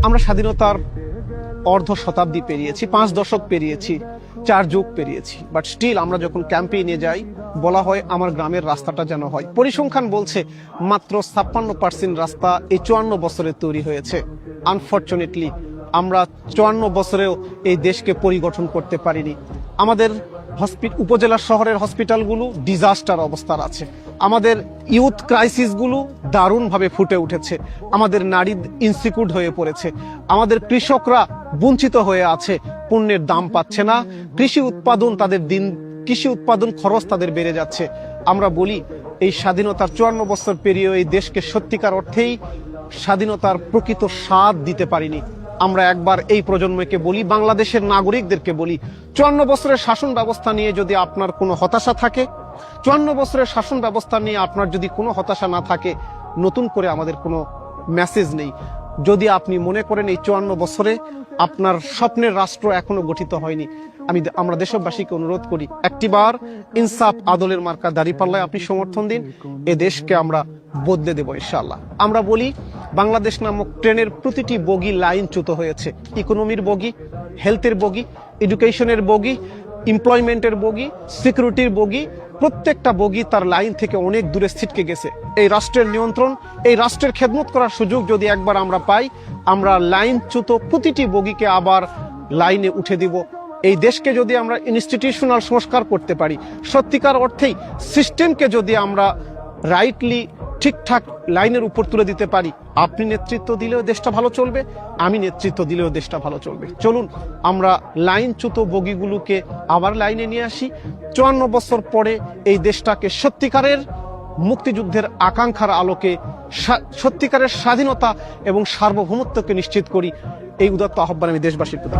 আমরা স্বাধীনতার অর্ধ শতাব্দী পেরিয়েছি, 5 দশক পেরিয়েছি, 4 যুগ পেরিয়েছি, বাট স্টিল আমরা যখন ক্যাম্পেইনে যাই বলা হয় আমার গ্রামের রাস্তাটা যেন হয়। পরিসংখ্যান বলছে মাত্র 56% রাস্তা এই 54 বছরে তৈরি হয়েছে। আনফরচুনেটলি আমরা 54 বছরেও এই দেশকে পরিগঠন করতে পারিনি। আমাদের উপজেলা শহরের হসপিটালগুলো ডিজাস্টার অবস্থার আছে, আমাদের ইউথ ক্রাইসিসগুলো দারুণভাবে ফুটে উঠেছে, আমাদের নারী ইনসিকিউর হয়ে পড়েছে, আমাদের কৃষকরা বঞ্চিত হয়ে আছে, পণ্যের দাম পাচ্ছে না, কৃষি উৎপাদন খরচ তাদের বেড়ে যাচ্ছে। আমরা বলি এই স্বাধীনতার 54 বছর পেরিয়ে এই দেশকে সত্যিকার অর্থেই স্বাধীনতার প্রকৃত স্বাদ দিতে পারিনি। আমরা একবার এই প্রজন্মকে বলি, বাংলাদেশের নাগরিকদেরকে বলি, 54 বছরের শাসন ব্যবস্থা নিয়ে যদি আপনার কোনো হতাশা থাকে, 54 বছরের শাসন ব্যবস্থা নিয়ে আপনার যদি কোনো হতাশা না থাকে, নতুন করে আমাদের কোনো মেসেজ নেই। যদি আপনি মনে করেন এই 54 বছরে আপনার স্বপ্নের রাষ্ট্র এখনো গঠিত হয়নি, আমরা দেশবাসীকে অনুরোধ করি একটিবার ইনসাফ আদলের মার্কা দাঁড়িপাল্লায় আপনি সমর্থন দিন, এ দেশকে আমরা বদলে দেব ইনশাআল্লাহ। আমরা বলি বাংলাদেশ নামক ট্রেনের প্রতিটি বগি লাইনচ্যুত হয়েছে, ইকোনমির বগি, হেলথের বগি, এডুকেশনের বগি, এমপ্লয়মেন্টের বগি, সিকিউরিটির বগি, প্রত্যেকটা বগি তার লাইন থেকে অনেক দূরে ছিটকে গেছে। এই রাষ্ট্রের নিয়ন্ত্রণ, এই রাষ্ট্রের খেদমত করার সুযোগ যদি একবার আমরা পাই, আমরা লাইনচ্যুত প্রতিটি বগিকে আবার লাইনে উঠে দিব। এই দেশকে যদি আমরা ইনস্টিটিউশনাল সংস্কার করতে পারি, সত্যিকার অর্থেই সিস্টেমকে যদি আমরা রাইটলি ঠিকঠাক লাইনের উপর তুলে দিতে পারি, আপনি নেতৃত্ব দিলেও দেশটা ভালো চলবে, আমি নেতৃত্ব দিলেও দেশটা ভালো চলবে। চলুন আমরা লাইনচ্যুত বগিগুলোকে আবার লাইনে নিয়ে আসি। 54 বছর পরে এই দেশটাকে সত্যিকারের মুক্তিযুদ্ধের আকাঙ্ক্ষার আলোকে সত্যিকারের স্বাধীনতা এবং সার্বভৌমত্বকে নিশ্চিত করি। এই উদাত্ত আহ্বান আমি দেশবাসীর প্রতি।